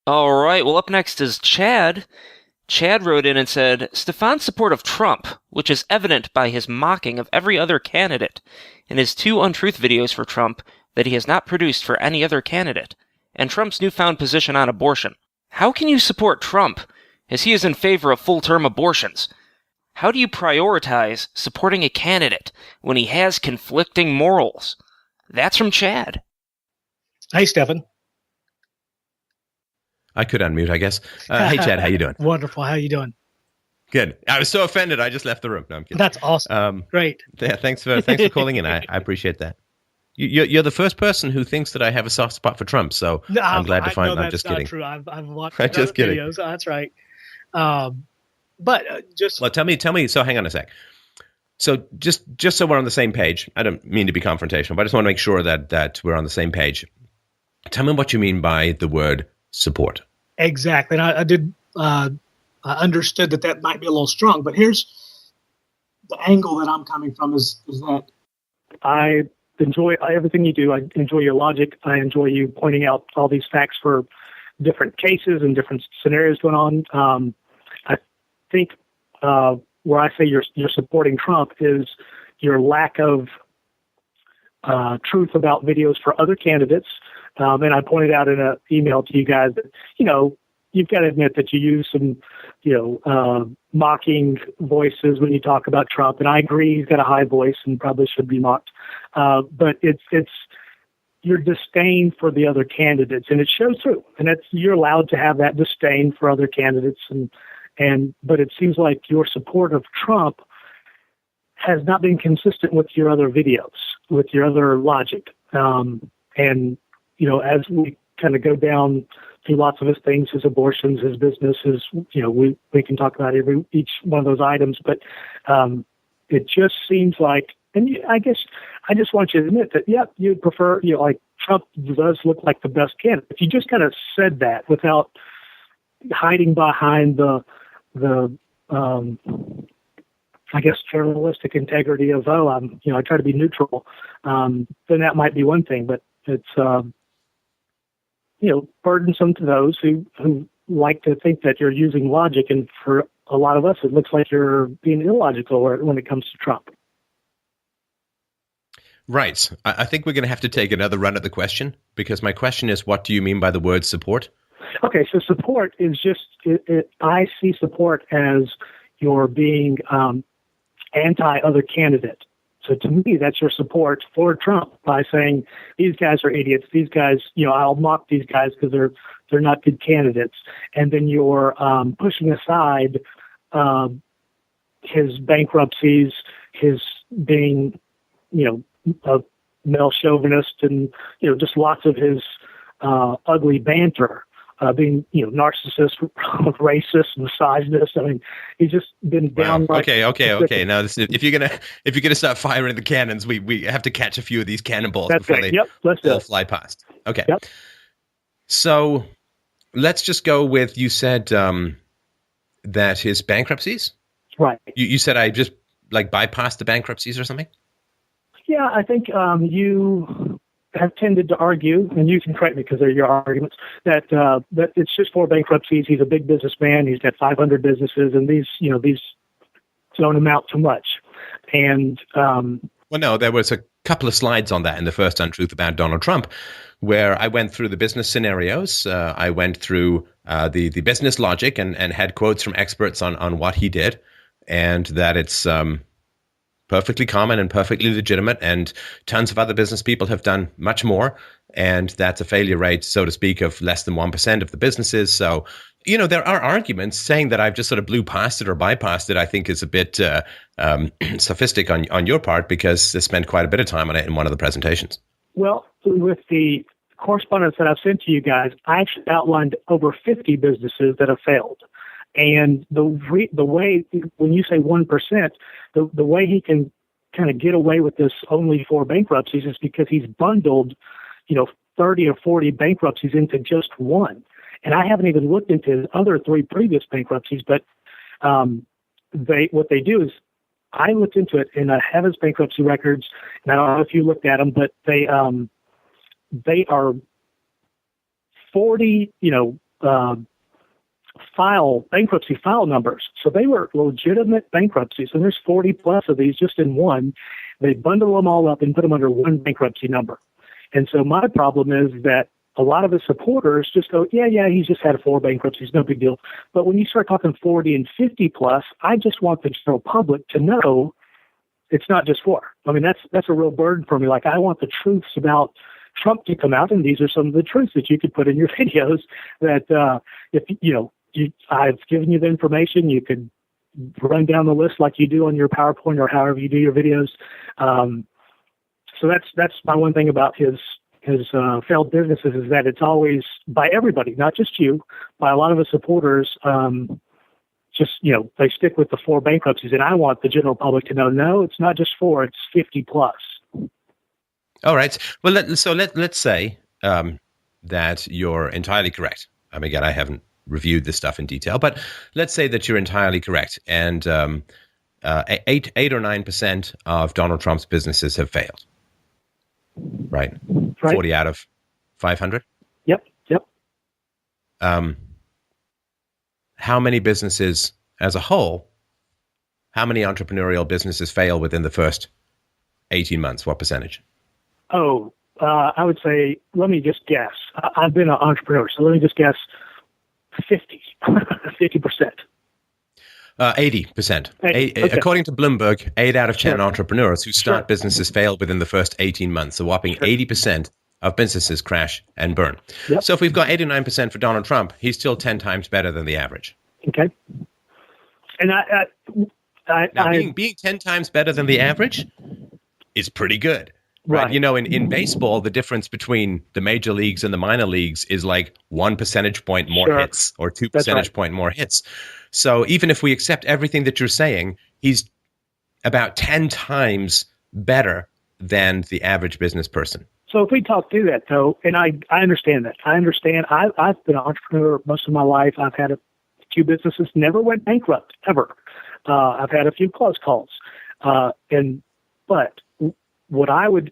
All right, well, up next is Chad. Chad wrote in and said, Stefan's support of Trump, which is evident by his mocking of every other candidate, and his two untruth videos for Trump that he has not produced for any other candidate, and Trump's newfound position on abortion. How can you support Trump, as he is in favor of full-term abortions? How do you prioritize supporting a candidate when he has conflicting morals? That's from Chad. Hey, Stefan. I could unmute, I guess. Hey, Chad, how you doing? Wonderful. How you doing? Good. I was so offended, I just left the room. No, I'm kidding. That's awesome. Great. Yeah, thanks for calling in. I appreciate that. You're the first person who thinks that I have a soft spot for Trump, so no, I'm glad to find. I'm just kidding. True. I've watched I'm just kidding. videos. That's right. But just well, tell me. So hang on a sec. So just so we're on the same page. I don't mean to be confrontational, but I just want to make sure that we're on the same page. Tell me what you mean by the word support. Exactly. And I did. I understood that might be a little strong, but here's the angle that I'm coming from is that I enjoy everything you do. I enjoy your logic. I enjoy you pointing out all these facts for different cases and different scenarios going on. I think where I say you're supporting Trump is your lack of truth about videos for other candidates. And I pointed out in an email to you guys that, you've got to admit that you use some, mocking voices when you talk about Trump. And I agree he's got a high voice and probably should be mocked. But it's your disdain for the other candidates, and it shows through. And you're allowed to have that disdain for other candidates. But it seems like your support of Trump has not been consistent with your other videos, with your other logic. As we kind of go down through lots of his things, his abortions, his business, we can talk about each one of those items, but it just seems like, and I guess I just want you to admit that, you'd prefer, like Trump does look like the best candidate. If you just kind of said that without hiding behind the I guess journalistic integrity of, I try to be neutral, then that might be one thing, but it's, burdensome to those who like to think that you're using logic. And for a lot of us, it looks like you're being illogical when it comes to Trump. Right. I think we're going to have to take another run at the question, because my question is, what do you mean by the word support? Okay, so support is just, I see support as your being anti-other candidate. So to me, that's your support for Trump by saying these guys are idiots. These guys, I'll mock these guys because they're not good candidates. And then you're pushing aside his bankruptcies, his being, a male chauvinist, and just lots of his ugly banter. Being, narcissist, racist, misogynist. I mean, he's just been downright. Wow. Okay. Now, if you're gonna start firing the cannons, we have to catch a few of these cannonballs before they fly past. Okay. Yep. So let's just go with, you said that his bankruptcies. Right. You said I just bypassed the bankruptcies or something. Yeah, I think you have tended to argue, and you can correct me because they're your arguments, that it's just 4 bankruptcies. He's a big businessman. He's got 500 businesses, and these don't amount to much. And well, no, there was a couple of slides on that in the first Untruth about Donald Trump, where I went through the business scenarios. I went through the business logic and had quotes from experts on what he did, and that it's perfectly common and perfectly legitimate, and tons of other business people have done much more, and that's a failure rate, so to speak, of less than 1% of the businesses. So, there are arguments. Saying that I've just sort of blew past it or bypassed it, I think is a bit sophistic on your part, because I spent quite a bit of time on it in one of the presentations. Well, with the correspondence that I've sent to you guys, I actually outlined over 50 businesses that have failed. And the way, when you say 1%, the way he can kind of get away with this only 4 bankruptcies is because he's bundled, 30 or 40 bankruptcies into just one. And I haven't even looked into his other 3 previous bankruptcies, but what they do is, I looked into it and I have his bankruptcy records, and I don't know if you looked at them, but they are 40, bankruptcy file numbers. So they were legitimate bankruptcies, and there's 40 plus of these just in one. They bundle them all up and put them under one bankruptcy number. And so my problem is that a lot of his supporters just go, yeah, he's just had 4 bankruptcies, no big deal. But when you start talking 40 and 50 plus, I just want the general public to know it's not just 4. I mean, that's a real burden for me. Like, I want the truths about Trump to come out, and these are some of the truths that you could put in your videos that if I've given you the information, you could run down the list like you do on your PowerPoint or however you do your videos. So that's my one thing about his failed businesses is that it's always by everybody, not just you, by a lot of his supporters. They stick with the 4 bankruptcies, and I want the general public to know, no, it's not just 4, it's 50 plus. All right. Well, let's say that you're entirely correct. I mean, again, I haven't reviewed this stuff in detail, but let's say that you're entirely correct, and 8 or 9% of Donald Trump's businesses have failed. Right. 40 out of 500. Yep. How many businesses as a whole? How many entrepreneurial businesses fail within the first 18 months? What percentage? Oh, I would say, let me just guess. I've been an entrepreneur, so let me just guess 50%. 80%. Okay. According to Bloomberg, 8 out of 10 entrepreneurs who start businesses fail within the first 18 months. A whopping 80% of businesses crash and burn. Yep. So if we've got 89% for Donald Trump, he's still 10 times better than the average. Okay. And being 10 times better than the average is pretty good. Right. You know, in baseball, the difference between the major leagues and the minor leagues is like 1 percentage point more hits or 2 percentage point more hits. So even if we accept everything that you're saying, he's about 10 times better than the average business person. So if we talk through that, though, and I understand that. I've been an entrepreneur most of my life. I've had a few businesses, never went bankrupt, ever. I've had a few close calls. But what I would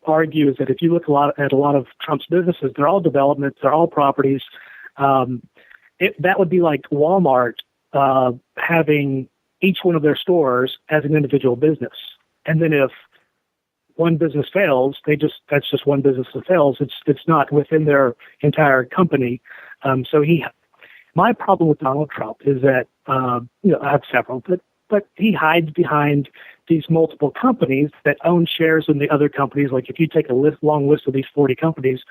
argue is that if you look at a lot of Trump's businesses, they're all developments, they're all properties. That would be like Walmart having each one of their stores as an individual business. And then if one business fails, that's just one business that fails. It's not within their entire company. My problem with Donald Trump is that I have several, but he hides behind these multiple companies that own shares in the other companies. Like if you take a long list of these 40 companies,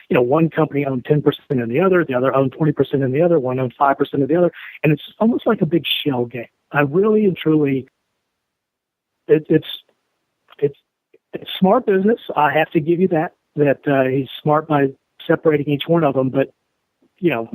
one company owned 10% in the other owned 20% in the other, one owned 5% of the other, and it's almost like a big shell game. I really and truly, it's smart business. I have to give you that he's smart by separating each one of them, but you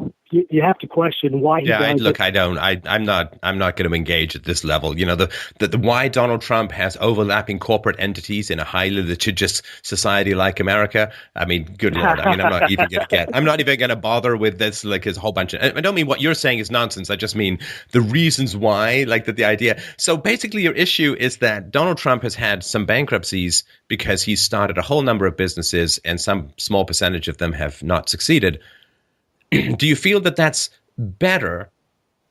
have to question why he does look, it. I'm not going to engage at this level. The why Donald Trump has overlapping corporate entities in a highly litigious society like America. I mean, good Lord. I mean, I'm not even going to bother with this, like his whole bunch of, I don't mean what you're saying is nonsense. I just mean the reasons why, like the idea. So basically your issue is that Donald Trump has had some bankruptcies because he's started a whole number of businesses and some small percentage of them have not succeeded. Do you feel that that's better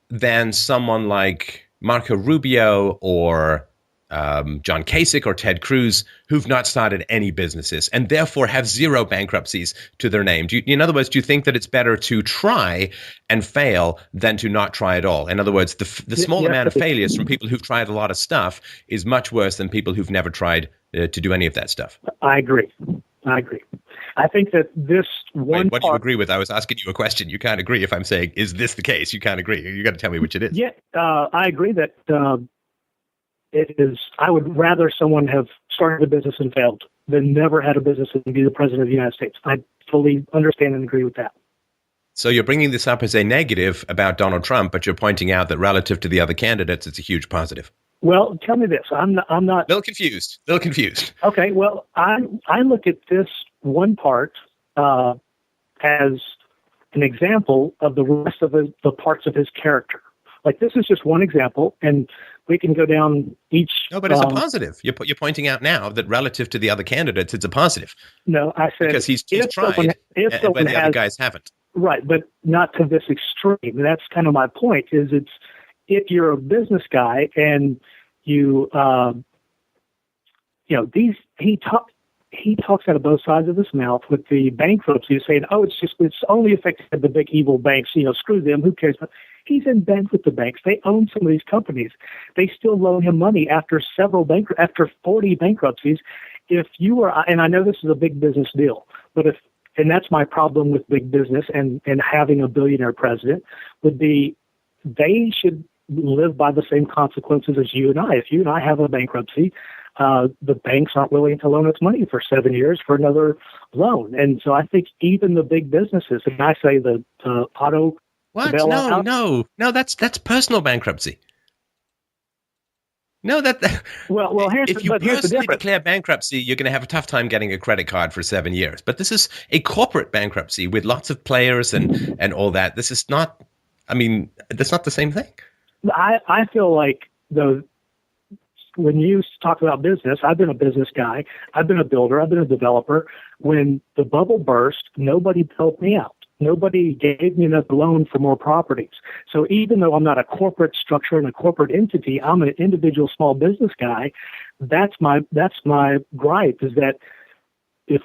than someone like Marco Rubio or John Kasich or Ted Cruz, who've not started any businesses and therefore have zero bankruptcies to their name? In other words, do you think that it's better to try and fail than to not try at all? In other words, the small amount of failures from people who've tried a lot of stuff is much worse than people who've never tried to do any of that stuff. I agree. I think that this one. Wait, what do you agree with? I was asking you a question. You can't agree if I'm saying, is this the case? You can't agree. You got to tell me which it is. Yeah, I agree that it is. I would rather someone have started a business and failed than never had a business and be the president of the United States. I fully understand and agree with that. So you're bringing this up as a negative about Donald Trump, but you're pointing out that relative to the other candidates, it's a huge positive. Well, tell me this. I'm not. A little confused. Okay. Well, I look at this one part as an example of the rest of the parts of his character. Like this is just one example, and we can go down each. No, but it's a positive. You're pointing out now that relative to the other candidates, it's a positive. No, I said because he's tried, but the other guys haven't. Right, but not to this extreme. That's kind of my point. If you're a business guy and you he talks out of both sides of his mouth with the bankruptcy, saying, "Oh, it's only affected the big evil banks. Screw them. Who cares?" But he's in bed with the banks. They own some of these companies. They still loan him money after 40 bankruptcies. If you were, and I know this is a big business deal, but and that's my problem with big business and having a billionaire president would be they should live by the same consequences as you and I. If you and I have a bankruptcy, the banks aren't willing to loan us money for 7 years for another loan. And so I think even the big businesses, and I say the auto what? No, that's personal bankruptcy. No, well. If you personally declare bankruptcy, you're going to have a tough time getting a credit card for 7 years. But this is a corporate bankruptcy with lots of players and all that. This is not. I mean, that's not the same thing. I feel like when you talk about business, I've been a business guy. I've been a builder. I've been a developer. When the bubble burst, nobody bailed me out. Nobody gave me enough loan for more properties. So even though I'm not a corporate structure and a corporate entity, I'm an individual small business guy. That's my gripe is that if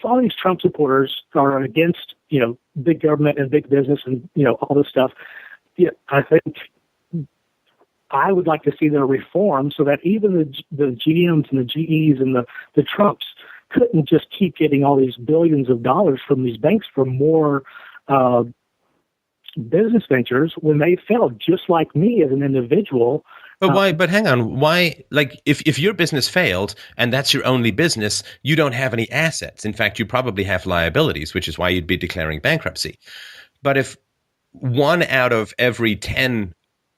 all these Trump supporters are against, big government and big business and, all this stuff, I think I would like to see their reform so that even the GMs and the GEs and the Trumps couldn't just keep getting all these billions of dollars from these banks for more business ventures when they failed, just like me as an individual. But why? But hang on. Why? Like, if your business failed and that's your only business, you don't have any assets. In fact, you probably have liabilities, which is why you'd be declaring bankruptcy. But if 1 out of every 10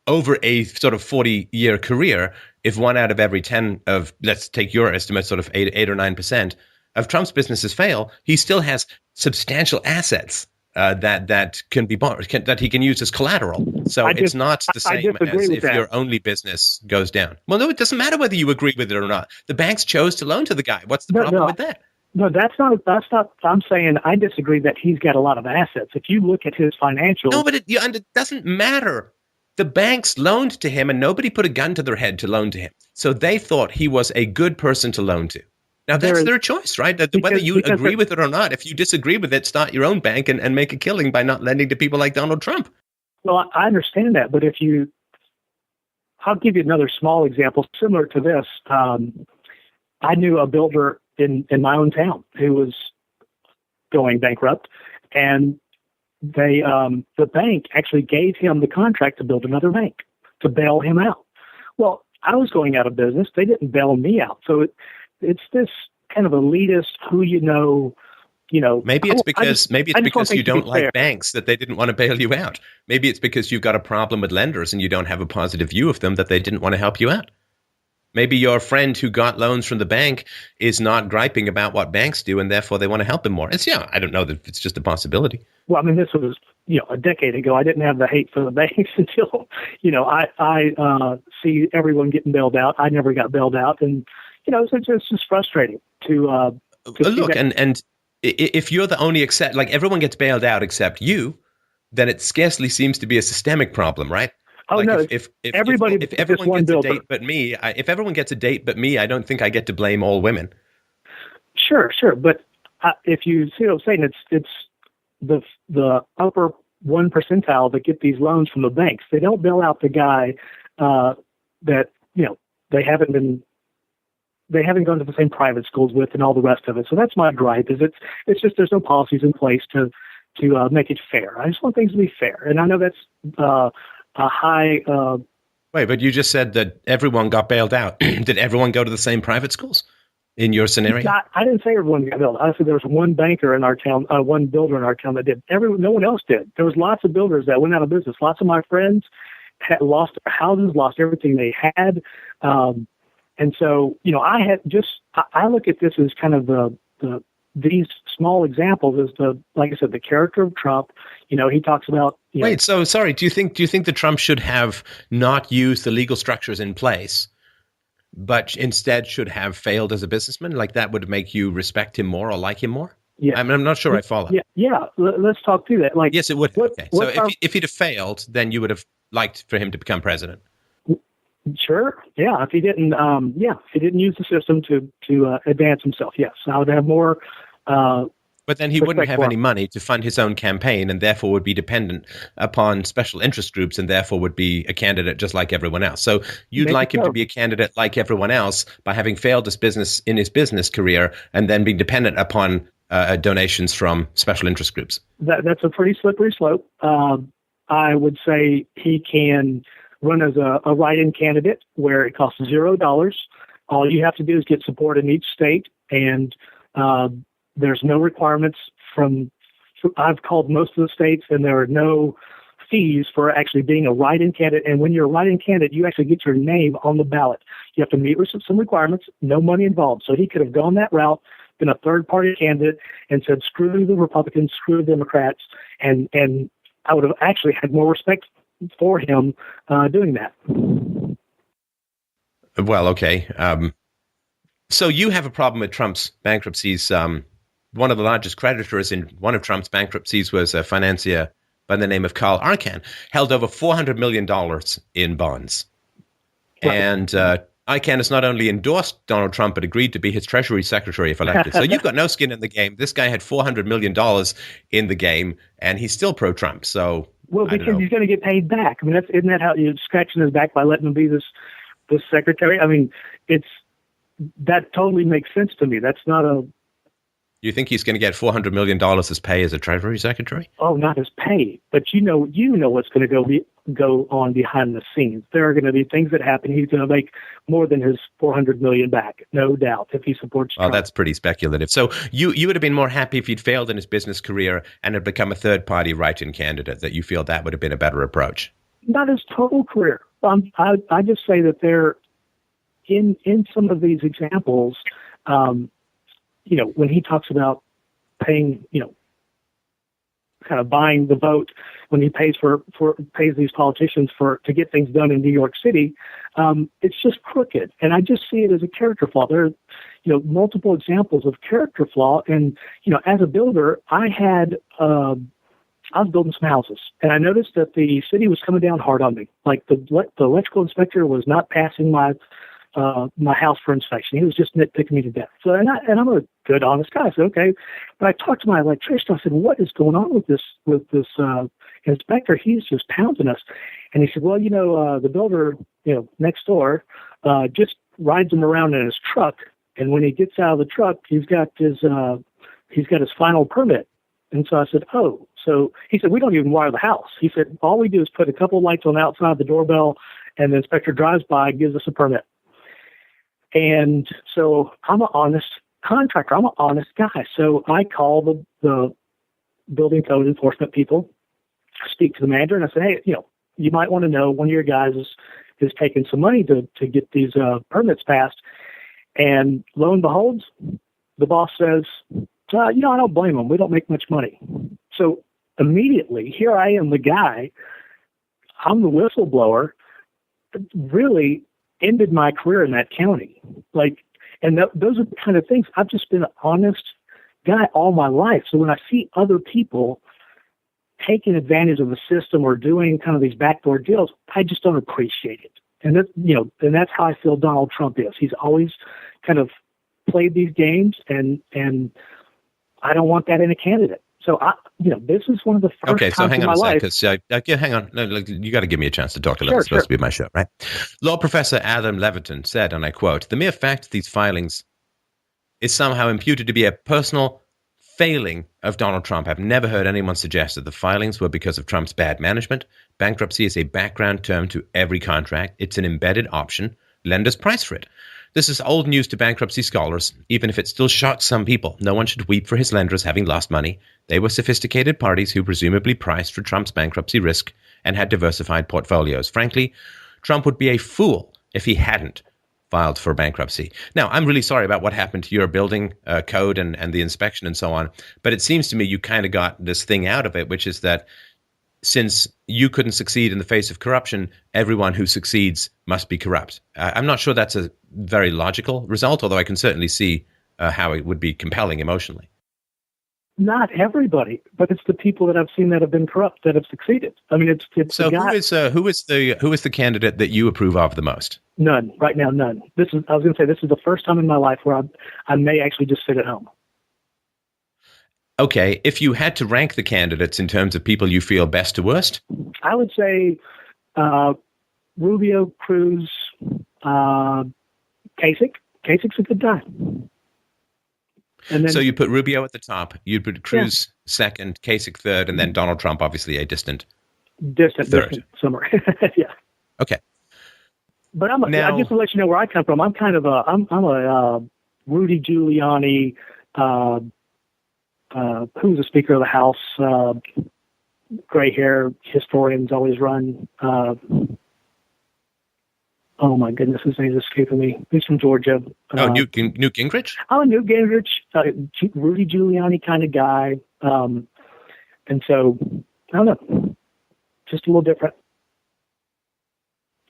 over a sort of 40-year career, if 1 out of every 10 of, let's take your estimate, sort of 8 or 9% of Trump's businesses fail, he still has substantial assets that can be borrowed, that he can use as collateral. So it's not the same as if your only business goes down. Well, no, it doesn't matter whether you agree with it or not. The banks chose to loan to the guy. What's the problem with that? No, that's not. I'm saying I disagree that he's got a lot of assets. If you look at his financials, no, but it doesn't matter. The banks loaned to him, and nobody put a gun to their head to loan to him. So they thought he was a good person to loan to. Now, that's their choice, right? Whether you agree with it or not, if you disagree with it, start your own bank and make a killing by not lending to people like Donald Trump. Well, I understand that, but I'll give you another small example similar to this. I knew a builder in my own town who was going bankrupt, and the bank actually gave him the contract to build another bank to bail him out. Well, I was going out of business. They didn't bail me out. So it's this kind of elitist Maybe it's because you don't like banks that they didn't want to bail you out. Maybe it's because you've got a problem with lenders and you don't have a positive view of them that they didn't want to help you out. Maybe your friend who got loans from the bank is not griping about what banks do, and therefore they want to help him more. I don't know, that it's just a possibility. Well, I mean, this was, a decade ago. I didn't have the hate for the banks until, I see everyone getting bailed out. I never got bailed out, and it's just frustrating to look. And if you're the only everyone gets bailed out except you, then it scarcely seems to be a systemic problem, right? Oh, no, if everyone gets a date but me, if everyone gets a date but me, I don't think I get to blame all women. Sure. But if you see what I'm saying, it's the upper 1 percentile that get these loans from the banks. They don't bail out the guy that, they haven't gone to the same private schools with and all the rest of it. So that's my gripe is it's just there's no policies in place to make it fair. I just want things to be fair. And I know that's a high. Wait, but you just said that everyone got bailed out. Did everyone go to the same private schools in your scenario? I didn't say everyone got bailed. I said there was one banker in our town, one builder in our town that did. No one else did. There was lots of builders that went out of business. Lots of my friends had lost their houses, lost everything they had, and so I look at this as kind of these small examples as like I said, the character of Trump. He talks about. Wait, so sorry. Do you think that Trump should have not used the legal structures in place, but instead should have failed as a businessman? Like that would make you respect him more or like him more? Yeah. I'm not sure I follow. Yeah. Let's talk through that. Like, Yes, it would. Okay. So if he'd have failed, then you would have liked for him to become president. Sure. Yeah. If he didn't, if he didn't use the system to advance himself, yes, I would have more. But then he wouldn't have any money to fund his own campaign, and therefore would be dependent upon special interest groups, and therefore would be a candidate just like everyone else. So you'd like him to be a candidate like everyone else by having failed his business career, and then being dependent upon donations from special interest groups. That's a pretty slippery slope. I would say he can run as a write-in candidate where it costs $0. All you have to do is get support in each state, and there's no requirements I've called most of the states, and there are no fees for actually being a write-in candidate. And when you're a write-in candidate, you actually get your name on the ballot. You have to meet with some requirements, no money involved. So he could have gone that route, been a third-party candidate, and said, screw the Republicans, screw the Democrats, and I would have actually had more respect for him doing that. Well, okay. So you have a problem with Trump's bankruptcies. One of the largest creditors in one of Trump's bankruptcies was a financier by the name of Carl Icahn, held over $400 million in bonds. Right. And Icahn has not only endorsed Donald Trump, but agreed to be his Treasury Secretary if elected. So you've got no skin in the game. This guy had $400 million in the game, and he's still pro-Trump. So, well, because he's going to get paid back. I mean, isn't that how you're scratching his back by letting him be this secretary? I mean, that totally makes sense to me. That's not a... You think he's going to get $400 million as pay as a Treasury Secretary? Oh, not as pay, but you know what's going to go on behind the scenes. There are going to be things that happen. He's going to make more than his $400 million back, no doubt, if he supports Trump. Well, that's pretty speculative. So you would have been more happy if he'd failed in his business career and had become a third-party write-in candidate, that you feel that would have been a better approach? Not his total career. I just say that there, in some of these examples, when he talks about paying, kind of buying the vote, when he pays these politicians to get things done in New York City, it's just crooked. And I just see it as a character flaw. There are, multiple examples of character flaw. And, as a builder, I was building some houses, and I noticed that the city was coming down hard on me. Like the electrical inspector was not passing my house for inspection. He was just nitpicking me to death. So, and I'm a good, honest guy. I said, okay. But I talked to my electrician. I said, what is going on with this inspector? He's just pounding us. And he said, well, the builder, next door, just rides him around in his truck. And when he gets out of the truck, he's got his final permit. And so I said, oh. So he said, we don't even wire the house. He said, all we do is put a couple of lights on the outside of the doorbell, and the inspector drives by, gives us a permit. And so I'm an honest contractor. I'm an honest guy. So I call the building code enforcement people, speak to the manager, and I said, hey, you might want to know one of your guys is taking some money to get these permits passed. And lo and behold, the boss says, I don't blame them. We don't make much money. So immediately, here I am, the guy, I'm the whistleblower, really ended my career in that county. And those are the kind of things. I've just been an honest guy all my life. So when I see other people taking advantage of the system or doing kind of these backdoor deals, I just don't appreciate it. And and that's how I feel Donald Trump is. He's always kind of played these games, and I don't want that in a candidate. So this is one of the first okay, so hang on a second, because hang on. No, you got to give me a chance to talk a little. It's supposed to be my show, right? Law professor Adam Levitin said, and I quote, "The mere fact of these filings is somehow imputed to be a personal failing of Donald Trump. I've never heard anyone suggest that the filings were because of Trump's bad management. Bankruptcy is a background term to every contract. It's an embedded option. Lenders price for it. This is old news to bankruptcy scholars, even if it still shocks some people. No one should weep for his lenders having lost money. They were sophisticated parties who presumably priced for Trump's bankruptcy risk and had diversified portfolios. Frankly, Trump would be a fool if he hadn't filed for bankruptcy." Now, I'm really sorry about what happened to your building code and the inspection and so on, but it seems to me you kind of got this thing out of it, which is that since you couldn't succeed in the face of corruption, everyone who succeeds must be corrupt. I'm not sure that's a very logical result, although I can certainly see how it would be compelling emotionally. Not everybody, but it's the people that I've seen that have been corrupt that have succeeded. I mean, it's So the guy. who is the candidate that you approve of the most? None right now. None. I was going to say this is the first time in my life where I may actually just sit at home. Okay, if you had to rank the candidates in terms of people you feel best to worst, I would say Rubio, Cruz, Kasich. Kasich's a good guy. And then, so you put Rubio at the top, you put Cruz second, Kasich third, and then Donald Trump, obviously a distant third. Somewhere. Yeah. Okay. But just to let you know where I come from, I'm kind of I'm a Rudy Giuliani, who's the Speaker of the House, gray hair, historians always run. Oh my goodness, his name is escaping me. He's from Georgia. Newt Gingrich? Oh, Newt Gingrich, Rudy Giuliani kind of guy. And so, I don't know, just a little different.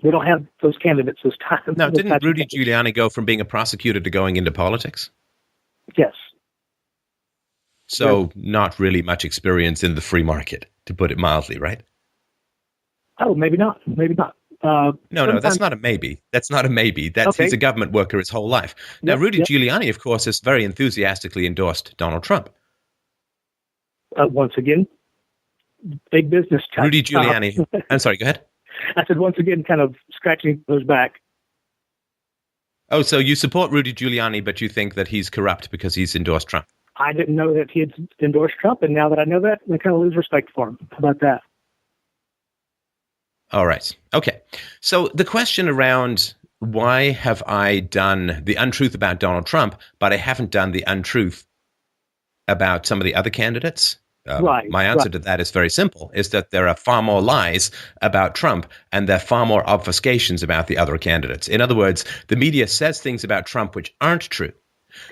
We don't have those candidates this time. No, didn't Rudy Giuliani go from being a prosecutor to going into politics? Yes. So not really much experience in the free market, to put it mildly, right? Oh, maybe not. Maybe not. No, that's not a maybe. That's not a maybe. He's a government worker his whole life. Now, Rudy Giuliani, of course, has very enthusiastically endorsed Donald Trump. Once again, big business type. Rudy Giuliani. I'm sorry, go ahead. I said, once again, kind of scratching his back. Oh, so you support Rudy Giuliani, but you think that he's corrupt because he's endorsed Trump? I didn't know that he had endorsed Trump, and now that I know that, I kind of lose respect for him. How about that? All right. Okay. So the question around why have I done the untruth about Donald Trump, but I haven't done the untruth about some of the other candidates? My answer to that is very simple, is that there are far more lies about Trump and there are far more obfuscations about the other candidates. In other words, the media says things about Trump which aren't true.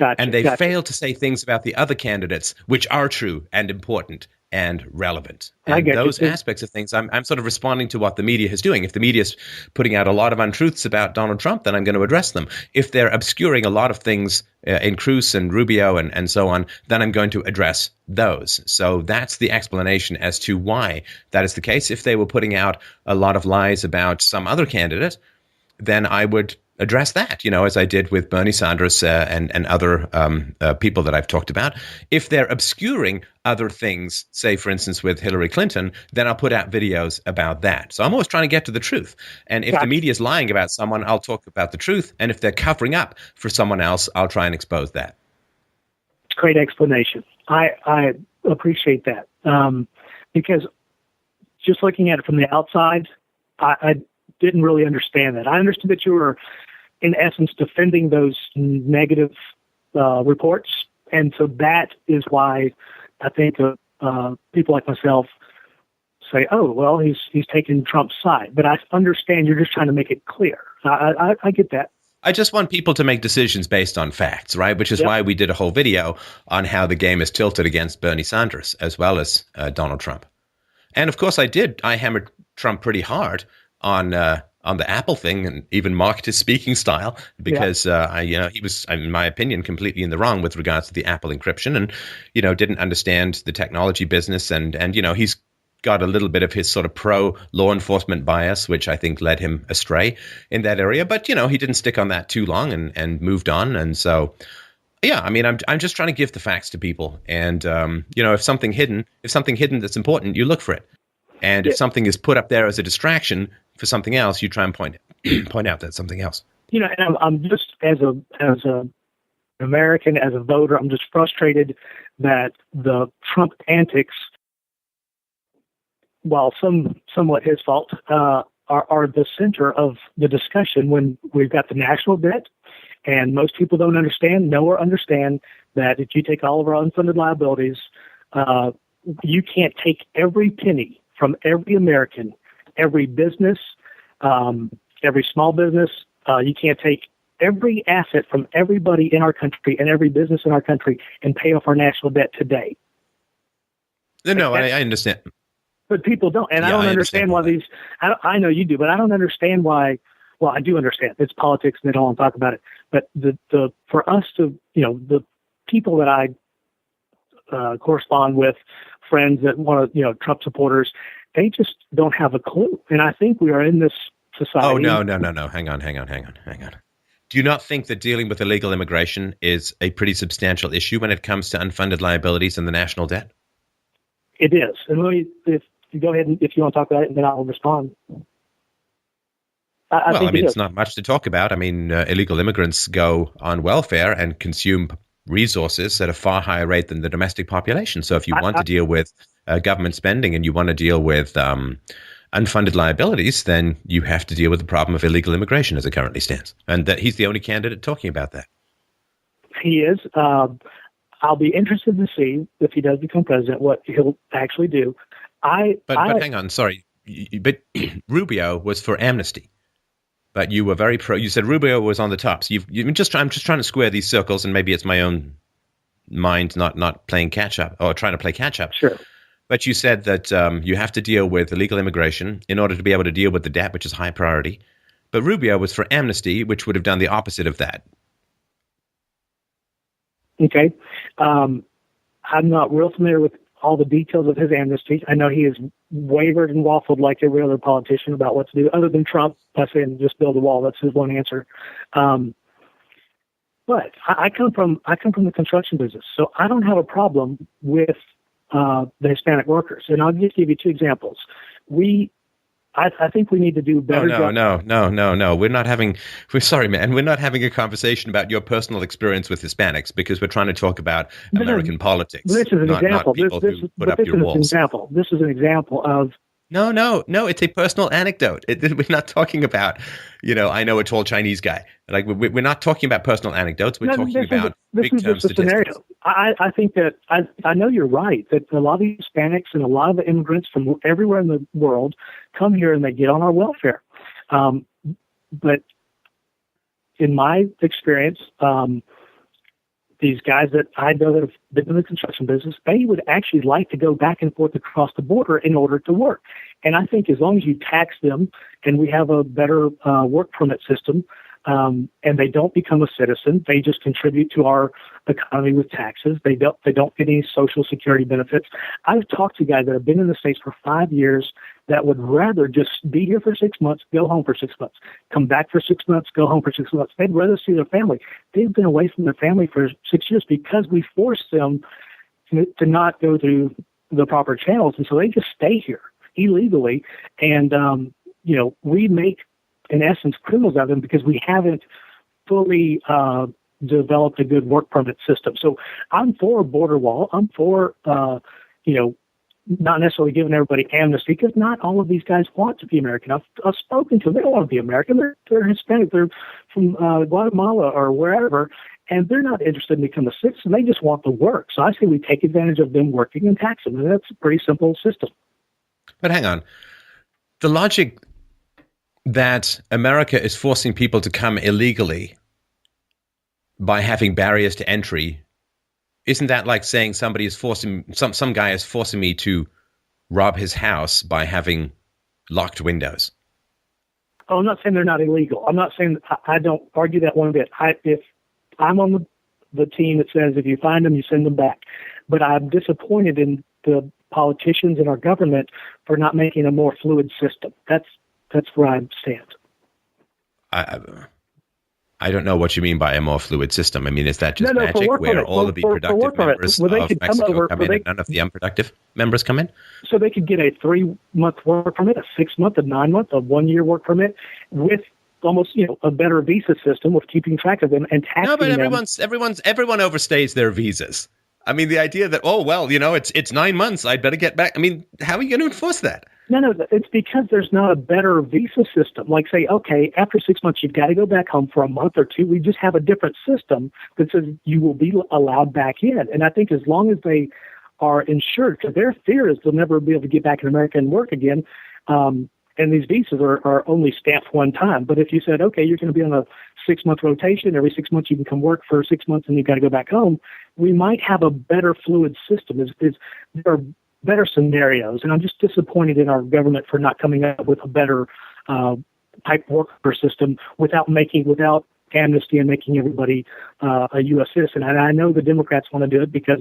And they fail to say things about the other candidates which are true and important and relevant. And those aspects of things, I'm sort of responding to what the media is doing. If the media is putting out a lot of untruths about Donald Trump, then I'm going to address them. If they're obscuring a lot of things in Cruz and Rubio and so on, then I'm going to address those. So that's the explanation as to why that is the case. If they were putting out a lot of lies about some other candidate, then I would address that, as I did with Bernie Sanders and other people that I've talked about. If they're obscuring other things, say, for instance, with Hillary Clinton, then I'll put out videos about that. So I'm always trying to get to the truth. And if the media is lying about someone, I'll talk about the truth. And if they're covering up for someone else, I'll try and expose that. Great explanation. I appreciate that. Because just looking at it from the outside, I didn't really understand that. I understood that you were, in essence, defending those negative reports. And so that is why I think people like myself say, oh, well, he's taking Trump's side. But I understand you're just trying to make it clear. I get that. I just want people to make decisions based on facts, right? Which is why we did a whole video on how the game is tilted against Bernie Sanders as well as Donald Trump. And of course I hammered Trump pretty hard on the Apple thing and even mocked his speaking style because he was, in my opinion, completely in the wrong with regards to the Apple encryption and, didn't understand the technology business and he's got a little bit of his sort of pro law enforcement bias, which I think led him astray in that area. But, he didn't stick on that too long and moved on. And so, I'm just trying to give the facts to people. And, if something hidden that's important, you look for it. And if something is put up there as a distraction for something else, you try and point out that's something else. And I'm just as a American, as a voter, I'm just frustrated that the Trump antics, while somewhat his fault, are the center of the discussion when we've got the national debt, and most people don't understand that if you take all of our unfunded liabilities, you can't take every penny from every American, every business, every small business. You can't take every asset from everybody in our country and every business in our country and pay off our national debt today. No, I understand. But people don't. And I don't understand why these, I know you do, but I don't understand why. Well, I do understand. It's politics and they don't want to talk about it. But for us to, the people that I correspond with friends that want to, Trump supporters. They just don't have a clue. And I think we are in this society. Oh, no. Hang on. Do you not think that dealing with illegal immigration is a pretty substantial issue when it comes to unfunded liabilities and the national debt? It is. And if you go ahead and if you want to talk about it, then I'll respond. I think it's not much to talk about. I mean, illegal immigrants go on welfare and consume resources at a far higher rate than the domestic population. So if you want to deal with government spending and you want to deal with unfunded liabilities, then you have to deal with the problem of illegal immigration as it currently stands. And that he's the only candidate talking about that. He is. I'll be interested to see if he does become president, what he'll actually do. But hang on, sorry. But Rubio was for amnesty. But you were very pro. You said Rubio was on the top. So I'm just trying to square these circles, and maybe it's my own mind not playing catch up or trying to play catch up. Sure. But you said that you have to deal with illegal immigration in order to be able to deal with the debt, which is high priority. But Rubio was for amnesty, which would have done the opposite of that. Okay. I'm not real familiar with all the details of his amnesty. I know he has wavered and waffled like every other politician about what to do, other than Trump by saying just build a wall. That's his one answer. But I come from the construction business, so I don't have a problem with the Hispanic workers. And I'll just give you two examples. I think we need to do better. No. We're sorry, man. We're not having a conversation about your personal experience with Hispanics because we're trying to talk about American politics. This is an example. Not people who put up your walls. This is an example of. No. It's a personal anecdote. We're not talking about, I know a tall Chinese guy. Like we're not talking about personal anecdotes. We're talking about big term statistics. Scenario. I think that I know you're right that a lot of the Hispanics and a lot of the immigrants from everywhere in the world come here and they get on our welfare. But in my experience, these guys that I know that have been in the construction business, they would actually like to go back and forth across the border in order to work. And I think as long as you tax them and we have a better work permit system, and they don't become a citizen, they just contribute to our economy with taxes. They don't get any Social Security benefits. I've talked to guys that have been in the States for 5 years that would rather just be here for 6 months, go home for 6 months, come back for 6 months, go home for 6 months. They'd rather see their family. They've been away from their family for 6 years because we forced them to not go through the proper channels, and so they just stay here illegally. And we make, in essence, criminals out of them because we haven't fully developed a good work permit system. So I'm for a border wall. I'm for, not necessarily giving everybody amnesty because not all of these guys want to be American. I've spoken to them. They don't want to be American. They're Hispanic. They're from Guatemala or wherever, and they're not interested in becoming a citizen. They just want to work. So I say we take advantage of them working and tax them, and that's a pretty simple system. But hang on. The logic that America is forcing people to come illegally by having barriers to entry, isn't that like saying somebody is forcing some guy is forcing me to rob his house by having locked windows? Oh, I'm not saying they're not illegal. I'm not saying I don't argue that one bit. If I'm on the team that says if you find them, you send them back, but I'm disappointed in the politicians in our government for not making a more fluid system. That's where I stand. I don't know what you mean by a more fluid system. I mean, is that just magic where all of the productive members of Mexico come in and none of the unproductive members come in? So they could get a 3-month work permit, a 6-month, a 9-month, a 1-year work permit with almost, a better visa system with keeping track of them and taxing them. No, but everyone overstays their visas. I mean, the idea that, it's 9 months, I'd better get back. I mean, how are you going to enforce that? No, it's because there's not a better visa system. Like say, okay, after 6 months, you've got to go back home for a month or two. We just have a different system that says you will be allowed back in. And I think as long as they are insured, because their fear is they'll never be able to get back in America and work again. And these visas are only stamped one time. But if you said, okay, you're going to be on a 6-month rotation, every 6 months you can come work for 6 months and you've got to go back home, we might have a better fluid system. There are better scenarios, and I'm just disappointed in our government for not coming up with a better type worker system without amnesty and making everybody a U.S. citizen. And I know the Democrats want to do it because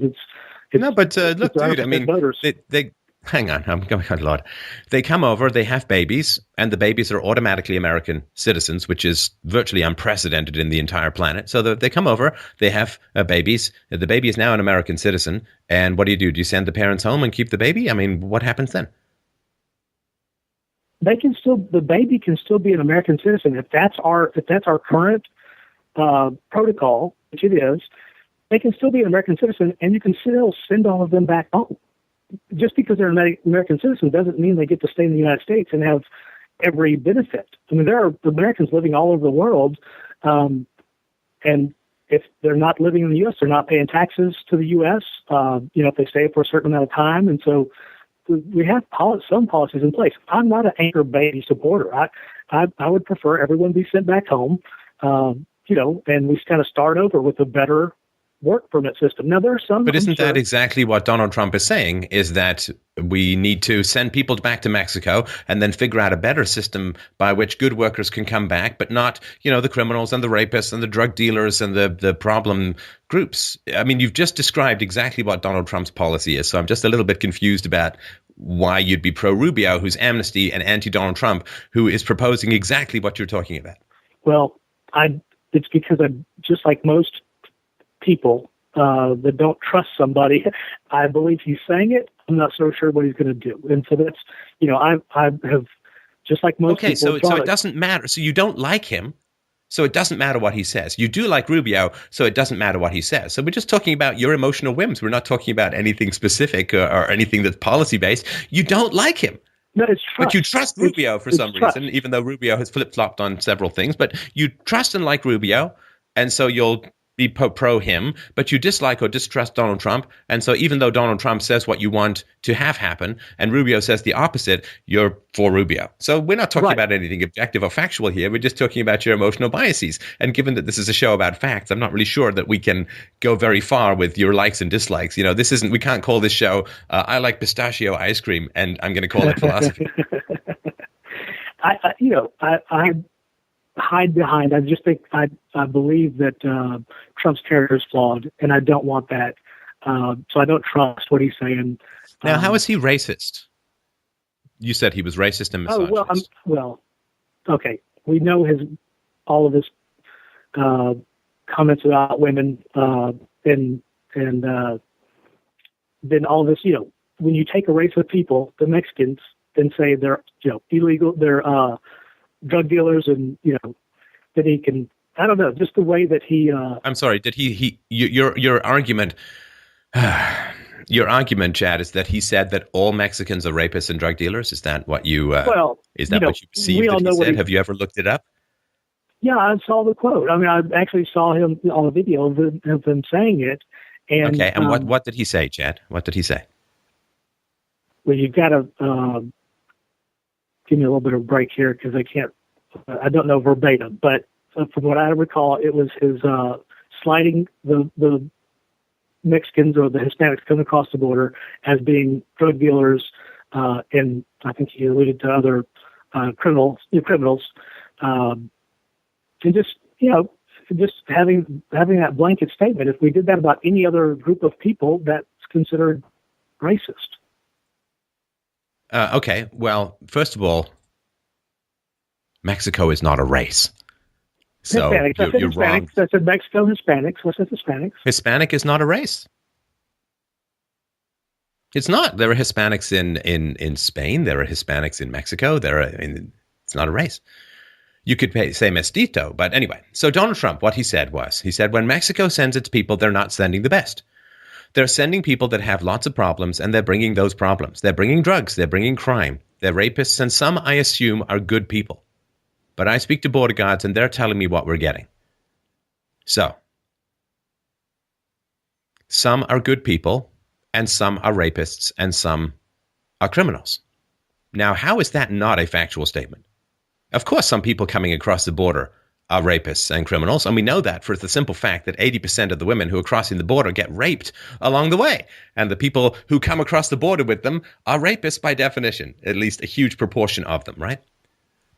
No, but look, dude, I 100% mean, voters. they hang on, I'm going a lot. They come over, they have babies, and the babies are automatically American citizens, which is virtually unprecedented in the entire planet. So they come over, they have babies. The baby is now an American citizen. And what do? Do you send the parents home and keep the baby? I mean, what happens then? The baby can still be an American citizen if that's our current protocol, which it is. They can still be an American citizen, and you can still send all of them back home. Just because they're an American citizen doesn't mean they get to stay in the United States and have every benefit. I mean, there are Americans living all over the world, and if they're not living in the U.S., they're not paying taxes to the U.S. If they stay for a certain amount of time, and so we have some policies in place. I'm not an anchor baby supporter. I would prefer everyone be sent back home, and we kind of start over with a better work permit system. Now, there are some... But isn't that exactly what Donald Trump is saying, is that we need to send people back to Mexico and then figure out a better system by which good workers can come back, but not, the criminals and the rapists and the drug dealers and the problem groups? I mean, you've just described exactly what Donald Trump's policy is, so I'm just a little bit confused about why you'd be pro-Rubio, who's amnesty, and anti-Donald Trump, who is proposing exactly what you're talking about. Well, it's because I'm just like most people that don't trust somebody. I believe he's saying it. I'm not so sure what he's going to do. And so that's, I have, just like most people. Okay, so it doesn't matter. So you don't like him, so it doesn't matter what he says. You do like Rubio, so it doesn't matter what he says. So we're just talking about your emotional whims. We're not talking about anything specific or anything that's policy-based. You don't like him. No, it's trust. But you trust Rubio for some trust. reason, even though Rubio has flip-flopped on several things. But you trust and like Rubio, and so you'll be pro him, but you dislike or distrust Donald Trump. And so even though Donald Trump says what you want to have happen and Rubio says the opposite, you're for Rubio. So we're not talking about anything objective or factual here. We're just talking about your emotional biases. And given that this is a show about facts, I'm not really sure that we can go very far with your likes and dislikes. We can't call this show, I like pistachio ice cream, and I'm going to call it philosophy. I hide behind. I just think I believe that Trump's character is flawed, and I don't want that. So I don't trust what he's saying. Now, how is he racist? You said he was racist and misogynist. Okay. We know all of his comments about women, and then all this. When you take a race of people, the Mexicans, and say they're illegal, they're drug dealers, and that he can, I don't know, just the way that he I'm sorry, did your argument Chad, is that he said that all Mexicans are rapists and drug dealers? Is that what you is that what you perceived that he said? Have you ever looked it up? Yeah, I saw the quote. I mean, I actually saw him on a video of him saying it. And okay, and what did he say, Chad? What did he say? Well, you've got to give me a little bit of a break here because I don't know verbatim, but from what I recall, it was his sliding the Mexicans or the Hispanics coming across the border as being drug dealers, and I think he alluded to other criminals, and just having that blanket statement. If we did that about any other group of people, that's considered racist. Okay, well, first of all, Mexico is not a race. So Hispanics. You're wrong. I said Mexico, Hispanics. What's that, Hispanics? Hispanic is not a race. It's not. There are Hispanics in Spain. There are Hispanics in Mexico. It's not a race. You could say mestizo, but anyway. So Donald Trump, what he said was, when Mexico sends its people, they're not sending the best. They're sending people that have lots of problems, and they're bringing those problems. They're bringing drugs. They're bringing crime. They're rapists, and some, I assume, are good people. But I speak to border guards, and they're telling me what we're getting. So, some are good people, and some are rapists, and some are criminals. Now, how is that not a factual statement? Of course, some people coming across the border are rapists and criminals, and we know that for the simple fact that 80% of the women who are crossing the border get raped along the way. And the people who come across the border with them are rapists by definition, at least a huge proportion of them, right?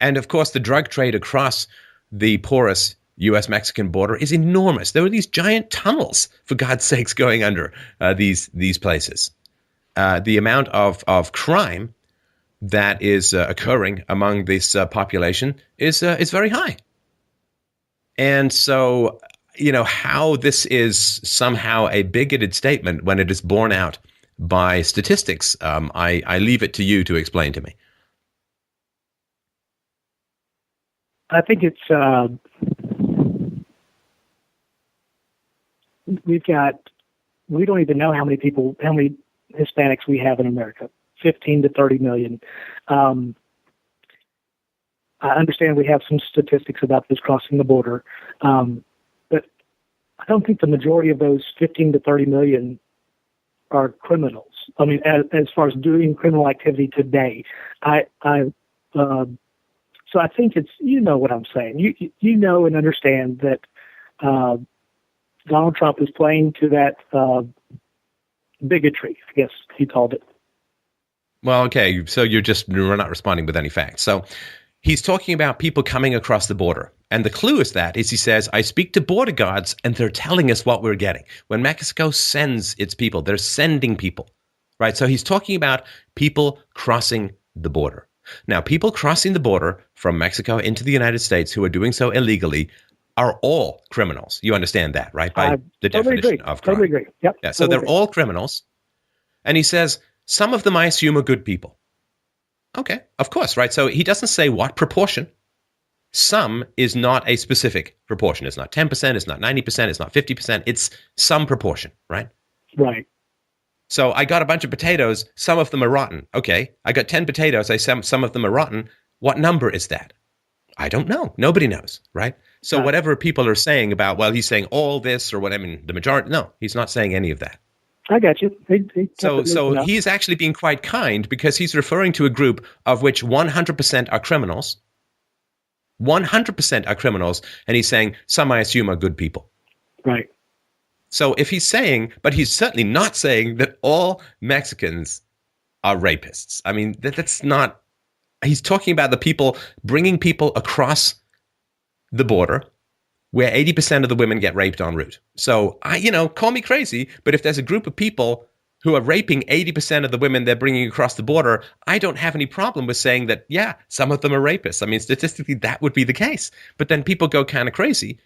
And of course, the drug trade across the porous U.S.-Mexican border is enormous. There are these giant tunnels, for God's sakes, going under these places. The amount of crime that is occurring among this population is very high. And so, how this is somehow a bigoted statement when it is borne out by statistics, I leave it to you to explain to me. I think it's we don't even know how many Hispanics we have in America, 15 to 30 million. I understand we have some statistics about this crossing the border, but I don't think the majority of those 15 to 30 million are criminals. I mean, as far as doing criminal activity today, so I think it's, what I'm saying. You know and understand that Donald Trump is playing to that bigotry, I guess he called it. Well, okay, so you're not responding with any facts. So he's talking about people coming across the border. And the clue is he says, I speak to border guards and they're telling us what we're getting. When Mexico sends its people, they're sending people, right? So he's talking about people crossing the border. Now, people crossing the border from Mexico into the United States who are doing so illegally are all criminals. You understand that, right? By the definition of crime. Totally agree. Yep. Yeah, so they're all criminals. And he says, some of them I assume are good people. Okay, of course, right? So he doesn't say what proportion. Some is not a specific proportion. It's not 10%, it's not 90%, it's not 50%. It's some proportion, right? Right. So I got a bunch of potatoes. Some of them are rotten. Okay, I got 10 potatoes. Some of them are rotten. What number is that? I don't know. Nobody knows, right? So whatever people are saying about, well, he's saying all this or what, the majority, no, he's not saying any of that. I got you. So he's actually being quite kind because he's referring to a group of which 100% are criminals. 100% are criminals. And he's saying some I assume are good people. Right. So if he's saying, but he's certainly not saying that all Mexicans are rapists. I mean, that's not, he's talking about the people, bringing people across the border where 80% of the women get raped en route. So, call me crazy, but if there's a group of people who are raping 80% of the women they're bringing across the border, I don't have any problem with saying that, yeah, some of them are rapists. I mean, statistically, that would be the case. But then people go kind of crazy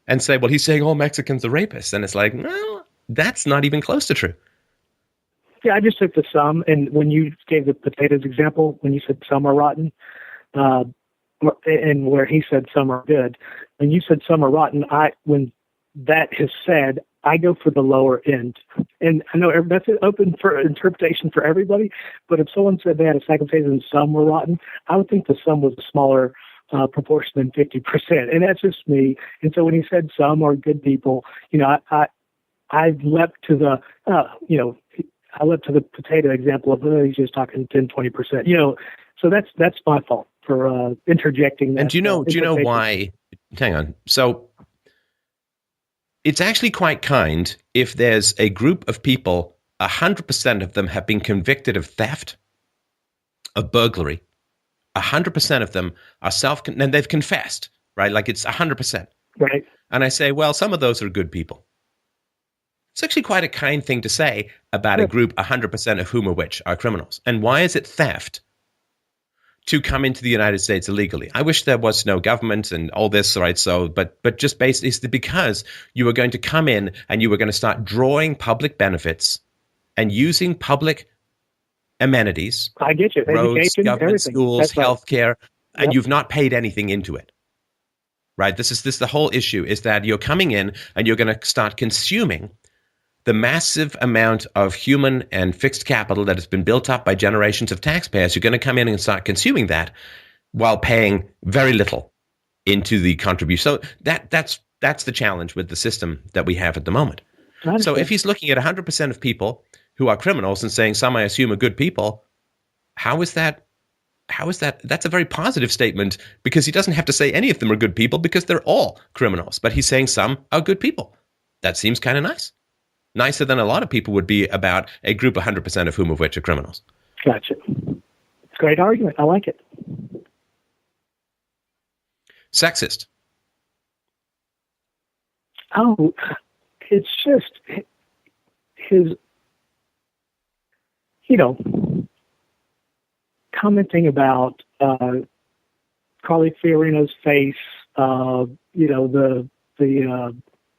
and say, well, he's saying all Mexicans are rapists. And it's like, well, that's not even close to true. Yeah, I just took the sum. And when you gave the potatoes example, when you said some are rotten, and where he said some are good, when you said some are rotten, when that is said, I go for the lower end. And I know that's open for interpretation for everybody, but if someone said they had a sack of potatoes and some were rotten, I would think the sum was a smaller proportion than 50%. And that's just me. And so when he said some are good people, I leapt to the, I leapt to the potato example of, he's just talking 10, 20%, so that's my fault for interjecting that. And do you know why? Hang on. So it's actually quite kind if there's a group of people, 100% of them have been convicted of theft, of burglary. 100% of them are and they've confessed, right? Like it's 100%. Right. And I say, well, some of those are good people. It's actually quite a kind thing to say about a group, 100% of whom are criminals. And why is it theft to come into the United States illegally? I wish there was no government and all this, right? So, but just basically because you were going to come in and you were going to start drawing public benefits and using public amenities. I get you. Roads, education, government, everything. schools, healthcare, and Yep. you've not paid anything into it. Right? This is the whole issue is that you're coming in and you're going to start consuming the massive amount of human and fixed capital that has been built up by generations of taxpayers. You're going to come in and start consuming that while paying very little into the contribution. So that's the challenge with the system that we have at the moment. So if he's looking at 100% of people who are criminals and saying some I assume are good people, how is that? That's a very positive statement because he doesn't have to say any of them are good people because they're all criminals. But he's saying some are good people. That seems kind of nice. Nicer than a lot of people would be about a group 100% of whom of which are criminals. Gotcha. Great argument. I like it. Sexist. Oh, it's just his, commenting about Carly Fiorina's face, the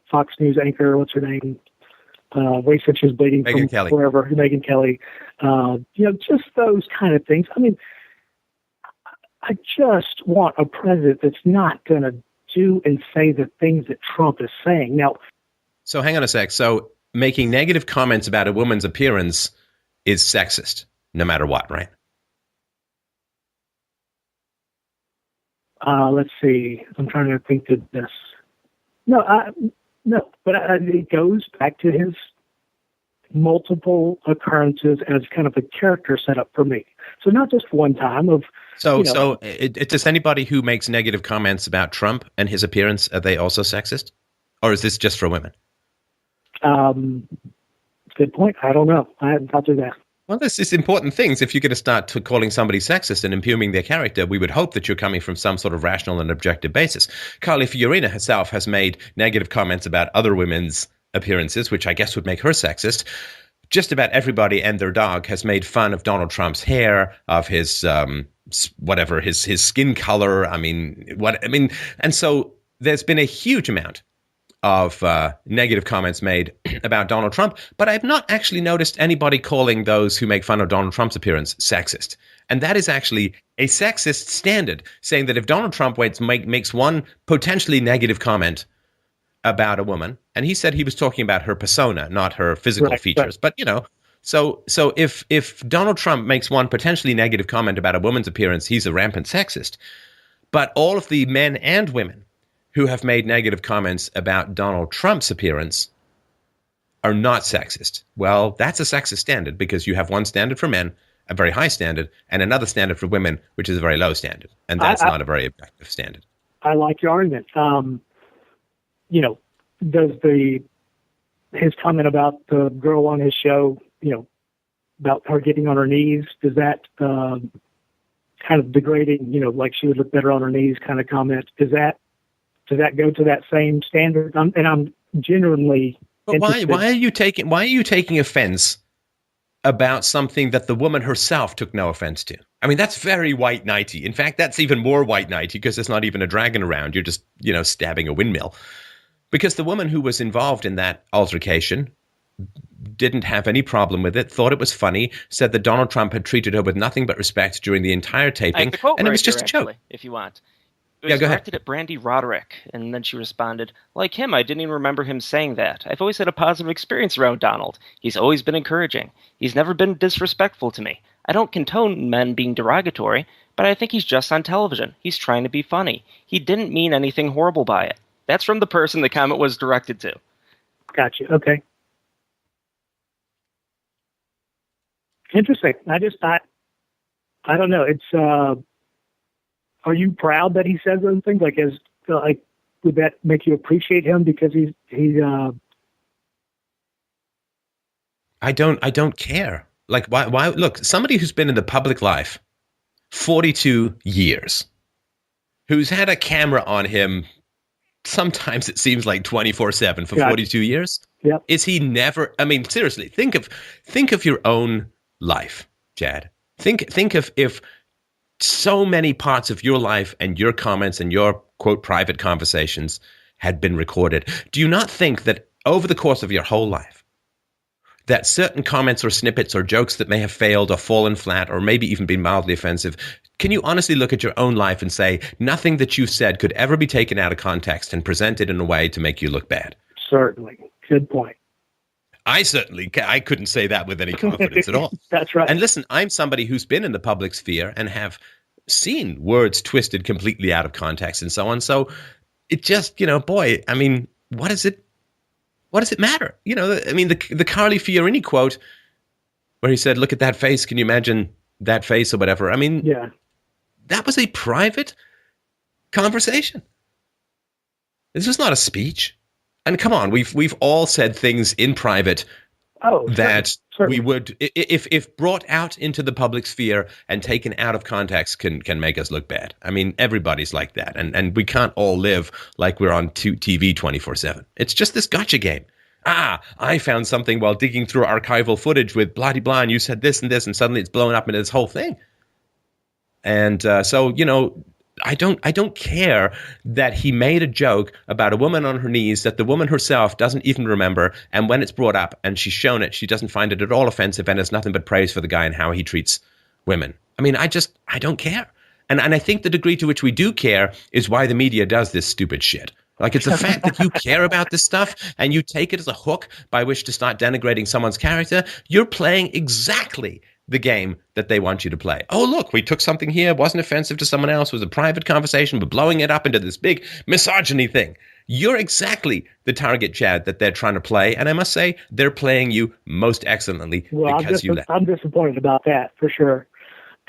Fox News anchor, what's her name? Where he said she was bleeding Megyn from Kelly. wherever, Megyn Kelly. Just those kind of things. I mean, I just want a president that's not going to do and say the things that Trump is saying. Now, so hang on a sec. So making negative comments about a woman's appearance is sexist, no matter what, right? Let's see. I'm trying to think of this. No, but it goes back to his multiple occurrences as kind of a character setup for me. So not just one time of. So does anybody who makes negative comments about Trump and his appearance, are they also sexist? Or is this just for women? Good point. I don't know. I hadn't thought of that. Well, this is important things. If you're going to start calling somebody sexist and impugning their character, we would hope that you're coming from some sort of rational and objective basis. Carly Fiorina herself has made negative comments about other women's appearances, which I guess would make her sexist. Just about everybody and their dog has made fun of Donald Trump's hair, of his his skin color. And so there's been a huge amount of negative comments made about Donald Trump, but I've not actually noticed anybody calling those who make fun of Donald Trump's appearance sexist. And that is actually a sexist standard, saying that if Donald Trump makes one potentially negative comment about a woman, and he said he was talking about her persona, not her physical features, but so if Donald Trump makes one potentially negative comment about a woman's appearance, he's a rampant sexist. But all of the men and women who have made negative comments about Donald Trump's appearance are not sexist. Well, that's a sexist standard because you have one standard for men, a very high standard, and another standard for women, which is a very low standard. And that's not a very objective standard. I like your argument. Does his comment about the girl on his show, about her getting on her knees, does that kind of degrading, like she would look better on her knees kind of comment, does that go to that same standard? I'm genuinely. But why are you taking offense about something that the woman herself took no offense to? I mean, that's very white knighty. In fact, that's even more white knighty because there's not even a dragon around. You're just, stabbing a windmill. Because the woman who was involved in that altercation didn't have any problem with it, thought it was funny, said that Donald Trump had treated her with nothing but respect during the entire taping, and it was just a joke. If you want. It was directed at Brandy Roderick, and then she responded, like him, I didn't even remember him saying that. I've always had a positive experience around Donald. He's always been encouraging. He's never been disrespectful to me. I don't condone men being derogatory, but I think he's just on television. He's trying to be funny. He didn't mean anything horrible by it. That's from the person the comment was directed to. Gotcha. Okay. Interesting. I don't know. It's, are you proud that he says those things? Would that make you appreciate him because he's I don't care. Why look, somebody who's been in the public life 42 years, who's had a camera on him, sometimes it seems like 24/7 for 42 years. Yep. Is he never, seriously, think of your own life, Chad. Think of if so many parts of your life and your comments and your, quote, private conversations had been recorded. Do you not think that over the course of your whole life, that certain comments or snippets or jokes that may have failed or fallen flat or maybe even been mildly offensive, can you honestly look at your own life and say nothing that you've said could ever be taken out of context and presented in a way to make you look bad? Certainly. Good point. I couldn't say that with any confidence at all. That's right. And listen, I'm somebody who's been in the public sphere and have seen words twisted completely out of context and so on. So it just, what does it matter? The Carly Fiorina quote where he said, look at that face. Can you imagine that face or whatever? Yeah. That was a private conversation. This was not a speech. And come on, we've all said things in private that we would, if brought out into the public sphere and taken out of context, can make us look bad. I mean, everybody's like that, and we can't all live like we're on TV 24/7. It's just this gotcha game. I found something while digging through archival footage with blah de blah, and you said this and this, and suddenly it's blown up into this whole thing. And so, I don't care that he made a joke about a woman on her knees that the woman herself doesn't even remember, and when it's brought up and she's shown it, she doesn't find it at all offensive and has nothing but praise for the guy and how he treats women. I mean, I don't care. And I think the degree to which we do care is why the media does this stupid shit. Like, it's the fact that you care about this stuff and you take it as a hook by which to start denigrating someone's character. You're playing exactly the game that they want you to play. Oh, look, we took something here, wasn't offensive to someone else, was a private conversation, but blowing it up into this big misogyny thing. You're exactly the target, Chad, that they're trying to play. And I must say, they're playing you most excellently because you left. I'm disappointed about that, for sure.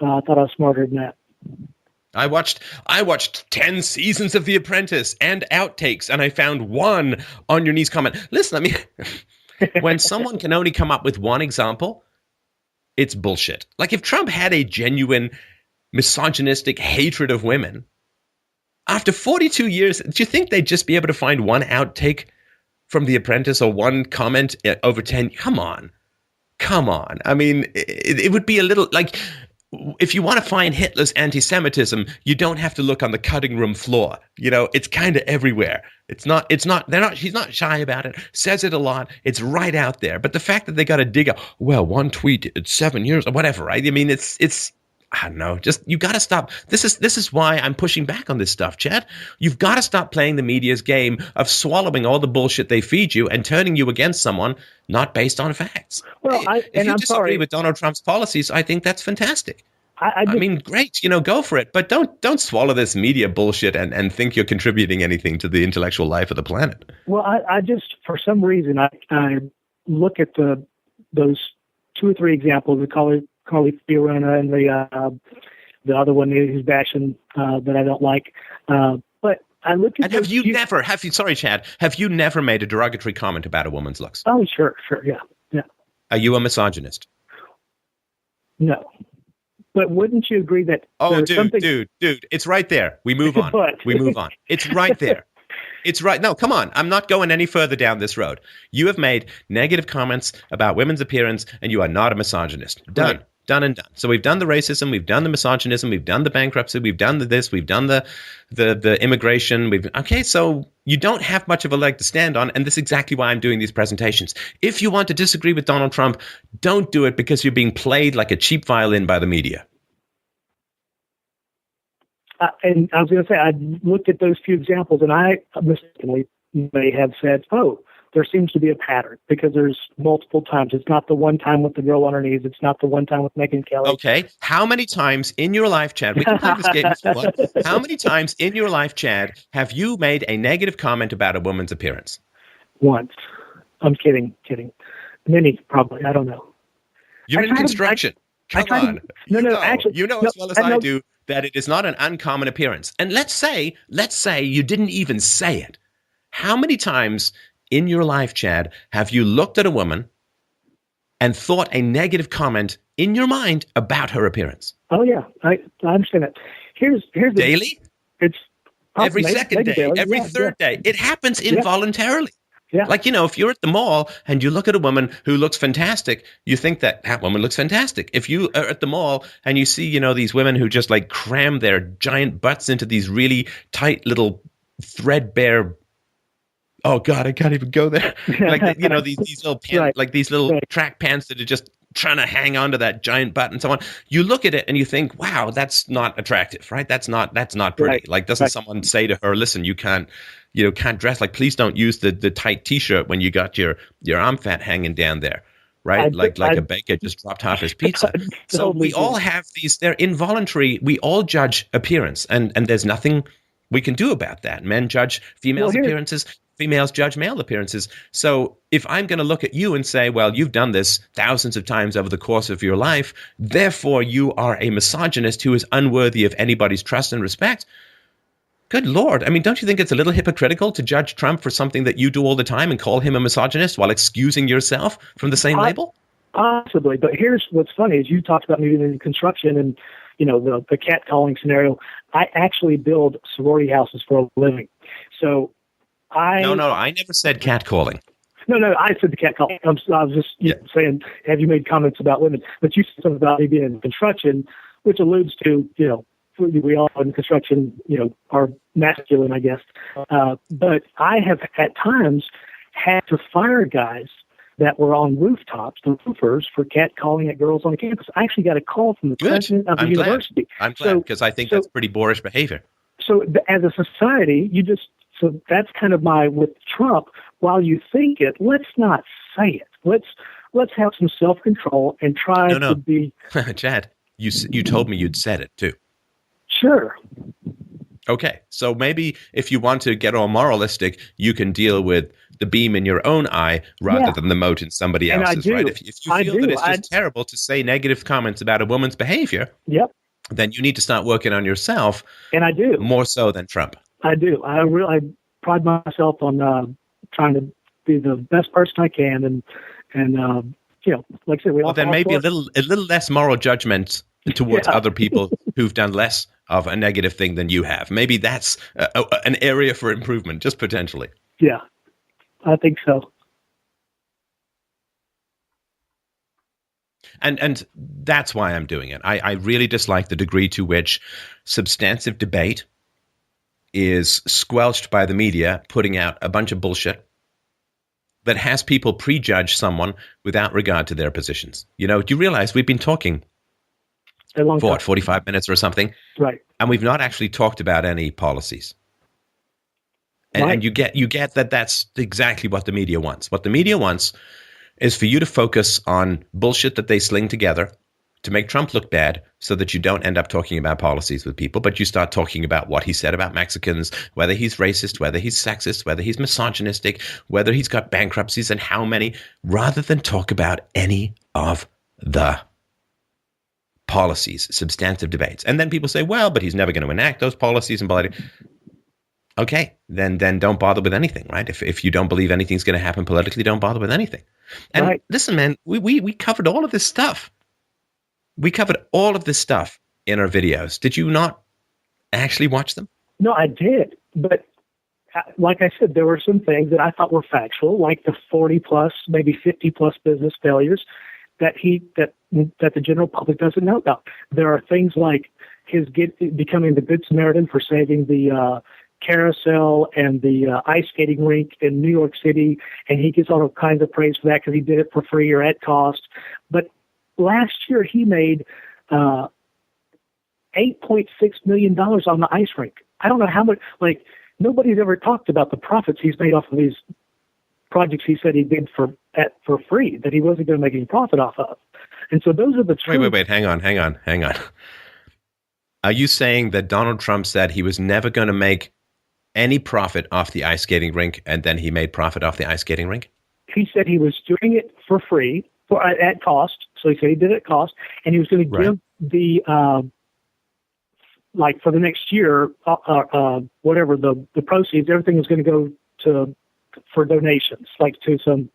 I thought I was smarter than that. I watched 10 seasons of The Apprentice and outtakes, and I found one on your knees comment. Listen, when someone can only come up with one example, it's bullshit. Like, if Trump had a genuine misogynistic hatred of women, after 42 years, do you think they'd just be able to find one outtake from The Apprentice or one comment over 10? Come on. I mean, it would be a little like, if you want to find Hitler's anti-Semitism, you don't have to look on the cutting room floor. It's kind of everywhere. He's not shy about it, says it a lot. It's right out there. But the fact that they got to dig up, one tweet, it's 7 years or whatever, right? I mean, it's I don't know, just, you got to stop. This is why I'm pushing back on this stuff, Chad. You've got to stop playing the media's game of swallowing all the bullshit they feed you and turning you against someone not based on facts. Well, if you disagree with Donald Trump's policies, I think that's fantastic. I mean, great, go for it, but don't swallow this media bullshit and think you're contributing anything to the intellectual life of the planet. Well, I just, for some reason, I look at those 2 or 3 examples, we call it Fiorina and the other one who's bashing that I don't like. But I look at. And sorry, Chad, have you never made a derogatory comment about a woman's looks? Oh, sure, yeah. Are you a misogynist? No. But wouldn't you agree that? Oh, dude, it's right there. We move on. We move on. It's right there. It's right. No, come on. I'm not going any further down this road. You have made negative comments about women's appearance, and you are not a misogynist. Done. Right. Done and done. So we've done the racism, we've done the misogynism, we've done the bankruptcy, we've done this, we've done the immigration. Okay, so you don't have much of a leg to stand on, and this is exactly why I'm doing these presentations. If you want to disagree with Donald Trump, don't do it because you're being played like a cheap violin by the media. And I was going to say, I looked at those few examples, and I mistakenly may have said, oh, there seems to be a pattern, because there's multiple times. It's not the one time with the girl on her knees. It's not the one time with Megyn Kelly. Okay. How many times in your life, Chad, we can play this game if you want. How many times in your life, Chad, have you made a negative comment about a woman's appearance? Once. I'm kidding. Many, probably. I don't know. You're in construction. Come on. Actually. You know as well as I do that it is not an uncommon appearance. And let's say you didn't even say it. How many times in your life, Chad, have you looked at a woman and thought a negative comment in your mind about her appearance? Oh yeah, I understand that. Here's daily. It's every second day, daily. Every third day. It happens involuntarily. Yeah. Like, if you're at the mall and you look at a woman who looks fantastic, you think that woman looks fantastic. If you are at the mall and you see, these women who just like cram their giant butts into these really tight little threadbare. Oh God, I can't even go there. Like, these little pants, right. Like these little track pants that are just trying to hang on to that giant butt and so on. You look at it and you think, wow, that's not attractive, right? That's not pretty. Right. Like, doesn't someone say to her, listen, you can't dress, like, please don't use the tight t-shirt when you got your arm fat hanging down there. Right? Like a baker just dropped half his pizza. So we all have these, they're involuntary. We all judge appearance and there's nothing we can do about that. Men judge females' appearances. Females judge male appearances. So if I'm going to look at you and say, well, you've done this thousands of times over the course of your life, therefore you are a misogynist who is unworthy of anybody's trust and respect. Good Lord. I mean, don't you think it's a little hypocritical to judge Trump for something that you do all the time and call him a misogynist while excusing yourself from the same label? Possibly, but here's what's funny is you talked about maybe in construction and, the catcalling scenario. I actually build sorority houses for a living. So No, I never said catcalling. No, I said the catcalling. I was just saying, have you made comments about women? But you said something about me being in construction, which alludes to, we all in construction, are masculine, I guess. But I have at times had to fire guys that were on rooftops, the roofers, for catcalling at girls on campus. I actually got a call from the president of the university. I'm glad, because I think that's pretty boorish behavior. So as a society, so that's kind of with Trump, while you think it, let's not say it. Let's have some self-control and try to be... Chad, you told me you'd said it too. Sure. Okay, so maybe if you want to get all moralistic, you can deal with the beam in your own eye rather than the mote in somebody else's, right? If you feel that it's just terrible to say negative comments about a woman's behavior, then you need to start working on yourself. And I do. More so than Trump. I do. I pride myself on trying to be the best person I can, and like I said, we all. Well, then maybe a little less moral judgment towards other people who've done less of a negative thing than you have. Maybe that's an area for improvement, just potentially. Yeah, I think so. And that's why I'm doing it. I really dislike the degree to which substantive debate is squelched by the media, putting out a bunch of bullshit that has people prejudge someone without regard to their positions. Do you realize we've been talking for 45 minutes or something? Right. And we've not actually talked about any policies. And you get that that's exactly what the media wants. What the media wants is for you to focus on bullshit that they sling together to make Trump look bad so that you don't end up talking about policies with people, but you start talking about what he said about Mexicans, whether he's racist, whether he's sexist, whether he's misogynistic, whether he's got bankruptcies and how many, rather than talk about any of the policies, substantive debates. And then people say, well, but he's never going to enact those policies and blah, blah, blah. Okay, then don't bother with anything, right? If you don't believe anything's going to happen politically, don't bother with anything. And listen, man, we covered all of this stuff. We covered all of this stuff in our videos. Did you not actually watch them? No, I did. But like I said, there were some things that I thought were factual, like the 40 plus, maybe 50 plus business failures that the general public doesn't know about. There are things like his becoming the Good Samaritan for saving the carousel and the ice skating rink in New York City, and he gets all kinds of praise for that because he did it for free or at cost. But last year, he made $8.6 million on the ice rink. I don't know how much, nobody's ever talked about the profits he's made off of these projects he said he did for free, that he wasn't going to make any profit off of. And so those are the true... Wait, hang on. Are you saying that Donald Trump said he was never going to make any profit off the ice skating rink, and then he made profit off the ice skating rink? He said he was doing it for free, at cost. So he said he did it at cost, and he was going to give the, for the next year, whatever the proceeds, everything was going to go for donations, to some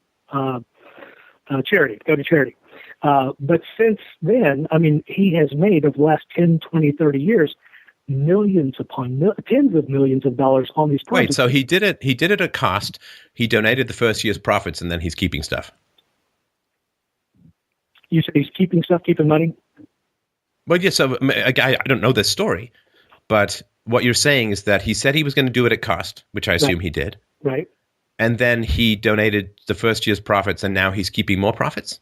charity, go to charity. But since then, he has made, over the last 10, 20, 30 years, millions upon tens of millions of dollars on these projects. Wait, so he did it at cost. He donated the first year's profits, and then he's keeping stuff. You said he's keeping money? Well, yes. So I don't know this story, but what you're saying is that he said he was going to do it at cost, which I assume he did. Right. And then he donated the first year's profits, and now he's keeping more profits?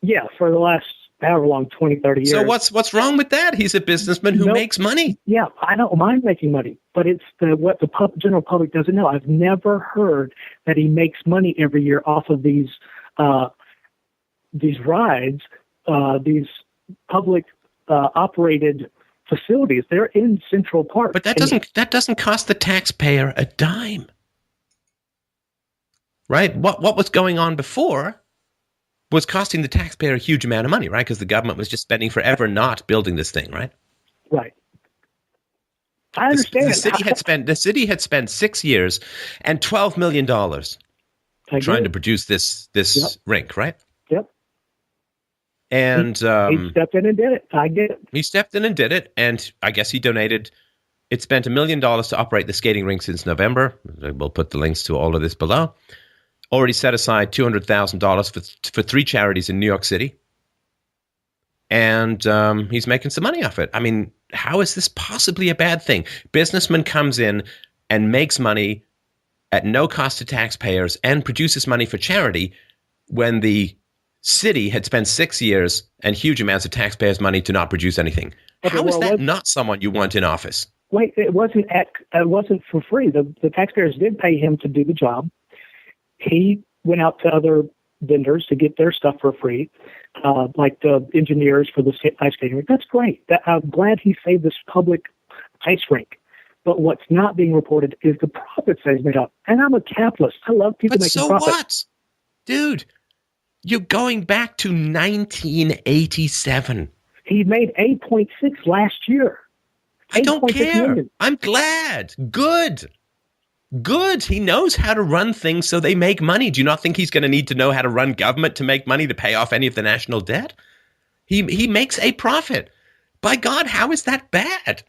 Yeah, for the last however long, 20, 30 years. So what's wrong with that? He's a businessman who makes money. Yeah, I don't mind making money, but it's what the general public doesn't know. I've never heard that he makes money every year off of these rides, these public operated facilities. They're in Central Park. But that doesn't cost the taxpayer a dime. Right? What was going on before was costing the taxpayer a huge amount of money, right? Because the government was just spending forever not building this thing, right? Right. I understand. The city had spent 6 years and $12 million trying to produce this rink, right? Yep. And he stepped in and did it. I get it. He stepped in and did it, and I guess he donated. It spent $1 million to operate the skating rink since November. We'll put the links to all of this below. Already set aside $200,000 for 3 charities in New York City. And he's making some money off it. I mean, how is this possibly a bad thing? Businessman comes in and makes money at no cost to taxpayers and produces money for charity when the city had spent 6 years and huge amounts of taxpayers' money to not produce anything. Okay, How is that not someone you want in office? Wait, it wasn't for free. The taxpayers did pay him to do the job. He went out to other vendors to get their stuff for free, like the engineers for the ice skating rink. That's great. I'm glad he saved this public ice rink. But what's not being reported is the profits that he's made up. And I'm a capitalist. I love people making profits. So what? Dude, you're going back to 1987. He made 8.6 last year. I don't care. Million. I'm glad. Good. He knows how to run things so they make money. Do you not think he's going to need to know how to run government to make money to pay off any of the national debt? He makes a profit. By God, how is that bad?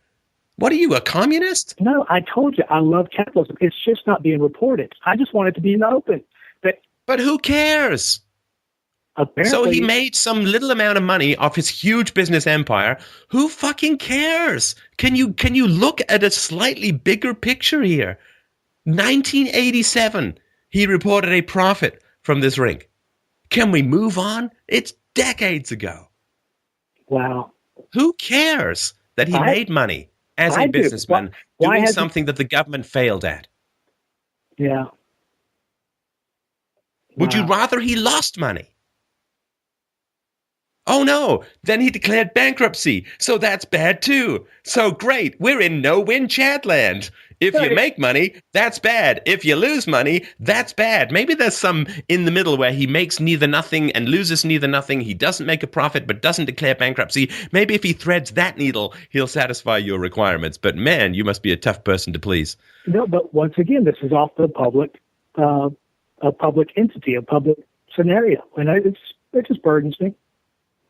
What are you, a communist? No, I told you I love capitalism. It's just not being reported. I just want it to be in the open. But who cares? Apparently, so he made some little amount of money off his huge business empire. Who fucking cares? Can you look at a slightly bigger picture here? 1987, he reported a profit from this rink. Can we move on? It's decades ago. Wow. Who cares that he made money as a businessman doing something that the government failed at? Yeah. Would you rather he lost money? Oh no, then he declared bankruptcy, so that's bad too. So great, we're in no-win Chad land. If you make money, that's bad. If you lose money, that's bad. Maybe there's some in the middle where he makes neither nothing and loses neither nothing. He doesn't make a profit but doesn't declare bankruptcy. Maybe if he threads that needle, he'll satisfy your requirements. But man, you must be a tough person to please. No, but once again, this is off the public, a public entity, a public scenario. And it just burdens me.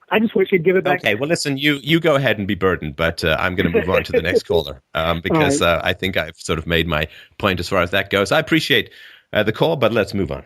I just wish he'd give it back. Okay, well, listen, you go ahead and be burdened, but I'm going to move on to the next caller because I think I've sort of made my point as far as that goes. I appreciate the call, but let's move on.